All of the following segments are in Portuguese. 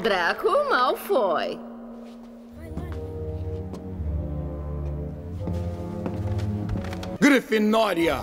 Draco Malfoy. Grifinória!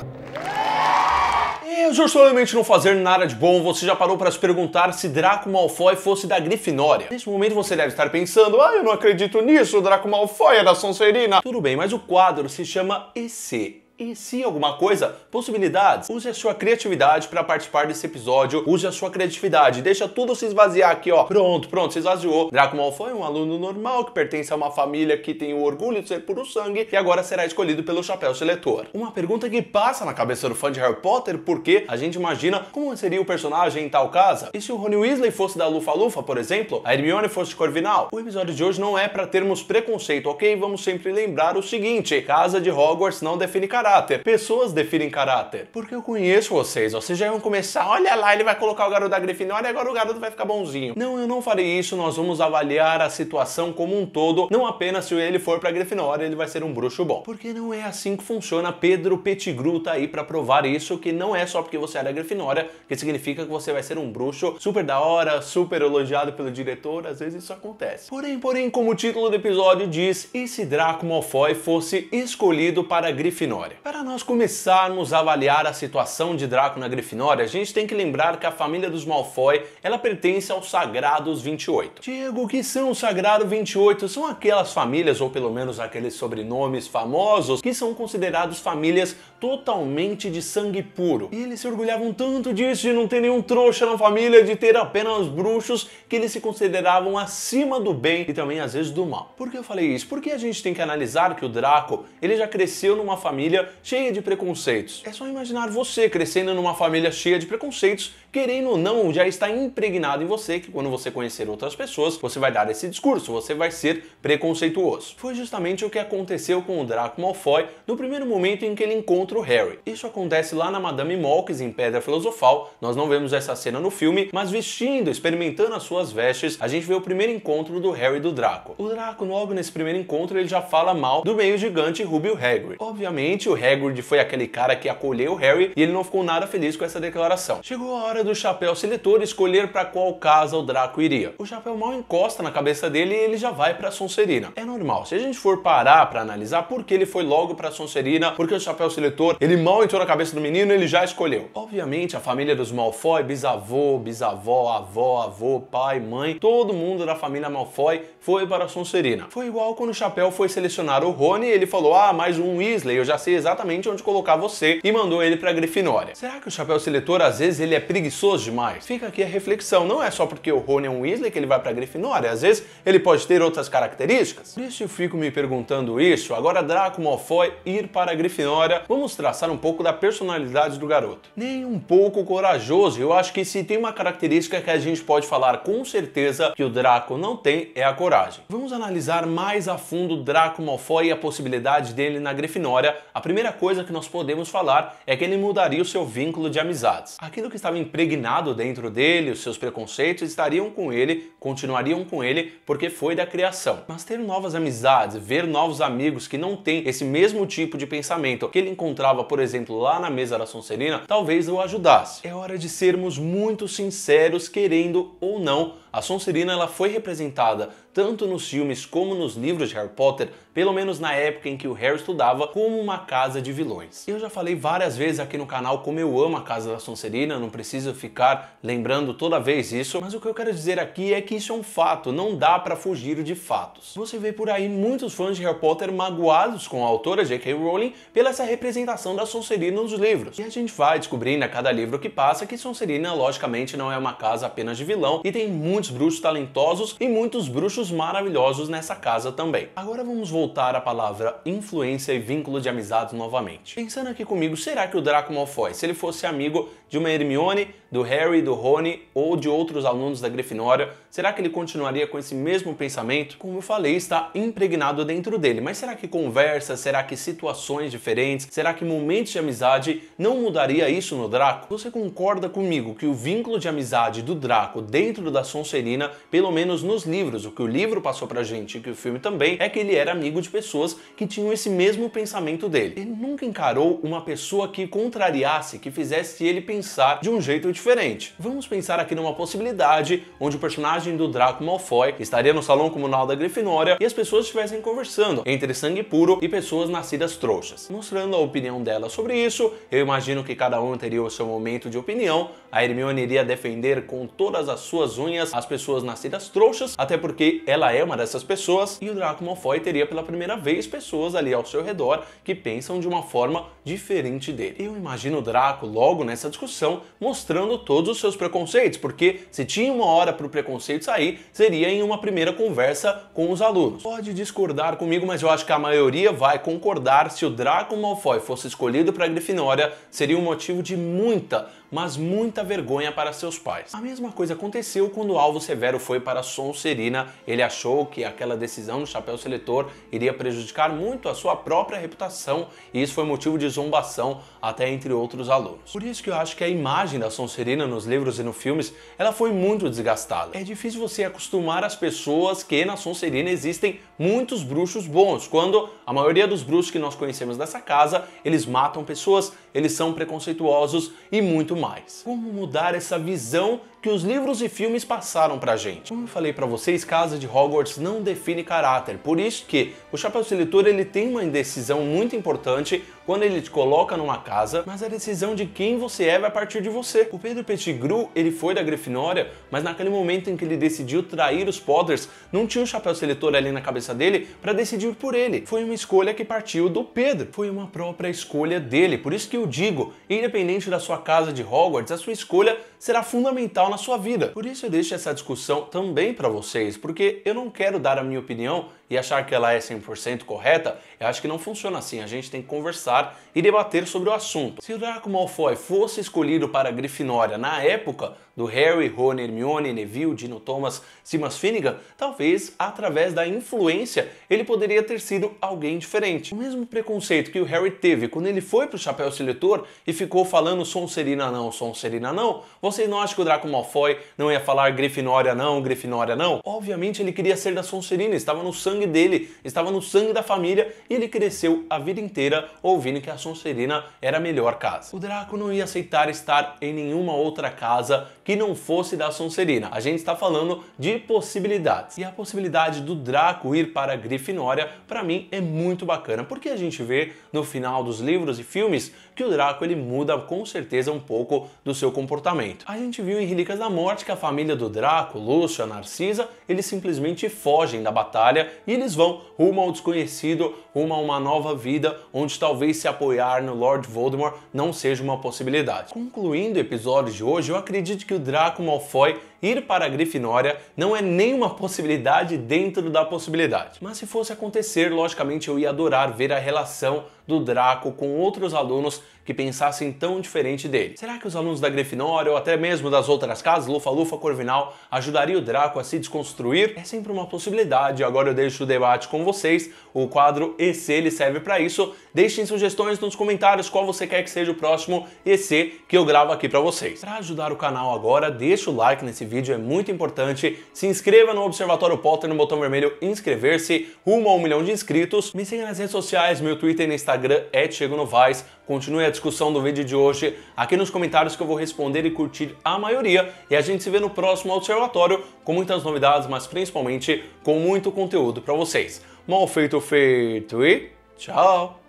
E justamente não fazer nada de bom, você já parou para se perguntar se Draco Malfoy fosse da Grifinória? Neste momento você deve estar pensando, eu não acredito nisso, o Draco Malfoy é da Sonserina. Tudo bem, mas o quadro se chama EC. E se alguma coisa? Possibilidades. Use a sua criatividade para participar desse episódio. Use a sua criatividade. Deixa tudo se esvaziar aqui, ó. Pronto, se esvaziou. Draco Malfoy é um aluno normal que pertence a uma família que tem o orgulho de ser puro sangue e agora será escolhido pelo Chapéu Seletor. Uma pergunta que passa na cabeça do fã de Harry Potter porque a gente imagina como seria o personagem em tal casa. E se o Rony Weasley fosse da Lufa-Lufa, por exemplo? A Hermione fosse de Corvinal? O episódio de hoje não é para termos preconceito, ok? Vamos sempre lembrar o seguinte: casa de Hogwarts não define caráter. Pessoas definem caráter. Porque eu conheço vocês, ó. Vocês já iam começar, olha lá, ele vai colocar o garoto da Grifinória e agora o garoto vai ficar bonzinho. Não, eu não farei isso, nós vamos avaliar a situação como um todo, não apenas se ele for pra Grifinória, ele vai ser um bruxo bom. Porque não é assim que funciona. Pedro Pettigrew tá aí pra provar isso, que não é só porque você é da Grifinória que significa que você vai ser um bruxo super da hora, super elogiado pelo diretor, às vezes isso acontece. Porém, como o título do episódio diz, e se Draco Malfoy fosse escolhido para a Grifinória? Para nós começarmos a avaliar a situação de Draco na Grifinória, a gente tem que lembrar que a família dos Malfoy, ela pertence aos Sagrados 28. Diego, o que são os Sagrados 28? São aquelas famílias, ou pelo menos aqueles sobrenomes famosos, que são considerados famílias totalmente de sangue puro. E eles se orgulhavam tanto disso, de não ter nenhum trouxa na família, de ter apenas bruxos, que eles se consideravam acima do bem e também às vezes do mal. Por que eu falei isso? Porque a gente tem que analisar que o Draco, ele já cresceu numa família cheia de preconceitos. É só imaginar você crescendo numa família cheia de preconceitos, querendo ou não, já está impregnado em você que quando você conhecer outras pessoas, você vai dar esse discurso, você vai ser preconceituoso. Foi justamente o que aconteceu com o Draco Malfoy no primeiro momento em que ele encontra o Harry. Isso acontece lá na Madame Malkis, em Pedra Filosofal. Nós não vemos essa cena no filme, mas vestindo, experimentando as suas vestes, a gente vê o primeiro encontro do Harry e do Draco. O Draco, logo nesse primeiro encontro, ele já fala mal do meio gigante Rubio Hagrid. Obviamente, o Hagrid foi aquele cara que acolheu o Harry e ele não ficou nada feliz com essa declaração. Chegou a hora do Chapéu Seletor escolher para qual casa o Draco iria. O Chapéu mal encosta na cabeça dele e ele já vai para Sonserina. É normal. Se a gente for parar para analisar por que ele foi logo para Sonserina, porque o Chapéu Seletor, ele mal entrou na cabeça do menino, ele já escolheu. Obviamente, a família dos Malfoy, bisavô, bisavó, avô, pai, mãe, todo mundo da família Malfoy foi para Sonserina. Foi igual quando o Chapéu foi selecionar o Rony, ele falou, mais um Weasley, eu já sei exatamente onde colocar você, e mandou ele pra Grifinória. Será que o Chapéu Seletor, às vezes, ele é preguiçoso demais? Fica aqui a reflexão, não é só porque o Rony é um Weasley que ele vai pra Grifinória, às vezes ele pode ter outras características. Por isso eu fico me perguntando isso. Agora Draco Malfoy ir para a Grifinória, vamos traçar um pouco da personalidade do garoto. Nem um pouco corajoso. Eu acho que se tem uma característica que a gente pode falar com certeza que o Draco não tem, é a coragem. Vamos analisar mais a fundo Draco Malfoy e a possibilidade dele na Grifinória. A primeira coisa que nós podemos falar é que ele mudaria o seu vínculo de amizades. Aquilo que estava impregnado dentro dele, os seus preconceitos, estariam com ele, continuariam com ele, porque foi da criação. Mas ter novas amizades, ver novos amigos que não têm esse mesmo tipo de pensamento que ele encontrava, por exemplo, lá na mesa da Sonserina, talvez o ajudasse. É hora de sermos muito sinceros, querendo ou não. A Sonserina, ela foi representada tanto nos filmes como nos livros de Harry Potter, pelo menos na época em que o Harry estudava, como uma casa de vilões. Eu já falei várias vezes aqui no canal como eu amo a casa da Sonserina, não preciso ficar lembrando toda vez isso, mas o que eu quero dizer aqui é que isso é um fato, não dá pra fugir de fatos. Você vê por aí muitos fãs de Harry Potter magoados com a autora J.K. Rowling pela essa representação da Sonserina nos livros. E a gente vai descobrindo a cada livro que passa que Sonserina, logicamente, não é uma casa apenas de vilão, e tem muitos bruxos talentosos e muitos bruxos maravilhosos nessa casa também. Agora vamos voltar à palavra influência e vínculo de amizades novamente. Pensando aqui comigo, será que o Draco Malfoy, se ele fosse amigo de uma Hermione, do Harry, do Rony ou de outros alunos da Grifinória, será que ele continuaria com esse mesmo pensamento? Como eu falei, está impregnado dentro dele, mas será que conversa, será que situações diferentes, será que momentos de amizade não mudaria isso no Draco? Você concorda comigo que o vínculo de amizade do Draco dentro da Sonserina Sonserina, pelo menos nos livros. O que o livro passou pra gente e que o filme também é que ele era amigo de pessoas que tinham esse mesmo pensamento dele. Ele nunca encarou uma pessoa que contrariasse, que fizesse ele pensar de um jeito diferente. Vamos pensar aqui numa possibilidade onde o personagem do Draco Malfoy estaria no salão comunal da Grifinória e as pessoas estivessem conversando entre sangue puro e pessoas nascidas trouxas. Mostrando a opinião dela sobre isso, eu imagino que cada um teria o seu momento de opinião. A Hermione iria defender com todas as suas unhas as pessoas nascidas trouxas, até porque ela é uma dessas pessoas, e o Draco Malfoy teria pela primeira vez pessoas ali ao seu redor que pensam de uma forma diferente dele. Eu imagino o Draco logo nessa discussão mostrando todos os seus preconceitos, porque se tinha uma hora para o preconceito sair, seria em uma primeira conversa com os alunos. Pode discordar comigo, mas eu acho que a maioria vai concordar. Se o Draco Malfoy fosse escolhido para a Grifinória, seria um motivo de muita, mas muita vergonha para seus pais. A mesma coisa aconteceu quando o Alvo Severo foi para Sonserina. Ele achou que aquela decisão do Chapéu Seletor iria prejudicar muito a sua própria reputação, e isso foi motivo de zombação até entre outros alunos. Por isso que eu acho que a imagem da Sonserina nos livros e nos filmes, ela foi muito desgastada. É difícil você acostumar as pessoas que na Sonserina existem muitos bruxos bons, quando a maioria dos bruxos que nós conhecemos dessa casa, eles matam pessoas, eles são preconceituosos e muito mais. Como mudar essa visão que os livros e filmes passaram pra gente? Como eu falei pra vocês, Casa de Hogwarts não define caráter, por isso que o Chapéu Seletor ele tem uma decisão muito importante quando ele te coloca numa casa, mas a decisão de quem você é vai partir de você. O Pedro Pettigrew, ele foi da Grifinória, mas naquele momento em que ele decidiu trair os Potters, não tinha um Chapéu Seletor ali na cabeça dele pra decidir por ele. Foi uma escolha que partiu do Pedro, foi uma própria escolha dele. Por isso que eu digo, independente da sua casa de Hogwarts, a sua escolha será fundamental na sua vida. Por isso eu deixo essa discussão também para vocês, porque eu não quero dar a minha opinião e achar que ela é 100% correta. Eu acho que não funciona assim, a gente tem que conversar e debater sobre o assunto. Se o Draco Malfoy fosse escolhido para a Grifinória na época do Harry, Ron, Hermione, Neville, Dino Thomas, Seamus Finnegan, talvez através da influência ele poderia ter sido alguém diferente. O mesmo preconceito que o Harry teve quando ele foi pro Chapéu Seletor e ficou falando Sonserina não, Sonserina não, vocês não acham que o Draco Malfoy não ia falar Grifinória não, Grifinória não? Obviamente ele queria ser da Sonserina, estava no sangue dele, estava no sangue da família, e ele cresceu a vida inteira ouvindo que a Sonserina era a melhor casa. O Draco não ia aceitar estar em nenhuma outra casa que não fosse da Sonserina. A gente está falando de possibilidades. E a possibilidade do Draco ir para a Grifinória, para mim, é muito bacana, porque a gente vê no final dos livros e filmes que o Draco ele muda com certeza um pouco do seu comportamento. A gente viu em Relíquias da Morte que a família do Draco, Lúcio, a Narcisa, eles simplesmente fogem da batalha e eles vão rumo ao desconhecido, rumo a uma nova vida, onde talvez se apoiar no Lord Voldemort não seja uma possibilidade. Concluindo o episódio de hoje, eu acredito que o Draco Malfoy ir para a Grifinória não é nenhuma possibilidade dentro da possibilidade. Mas se fosse acontecer, logicamente eu ia adorar ver a relação do Draco com outros alunos que pensassem tão diferente dele. Será que os alunos da Grifinória ou até mesmo das outras casas, Lufa-Lufa, Corvinal, ajudaria o Draco a se desconstruir? É sempre uma possibilidade. Agora eu deixo o debate com vocês. O quadro EC ele serve para isso. Deixem sugestões nos comentários qual você quer que seja o próximo EC que eu gravo aqui para vocês. Para ajudar o canal agora, deixa o like nesse vídeo, é muito importante. Se inscreva no Observatório Potter no botão vermelho inscrever-se, rumo a 1 milhão de inscritos. Me siga nas redes sociais, meu Twitter e no Instagram é Diego Novaes. Continue a discussão do vídeo de hoje aqui nos comentários que eu vou responder e curtir a maioria. E a gente se vê no próximo Observatório com muitas novidades, mas principalmente com muito conteúdo para vocês. Mal feito, feito e tchau!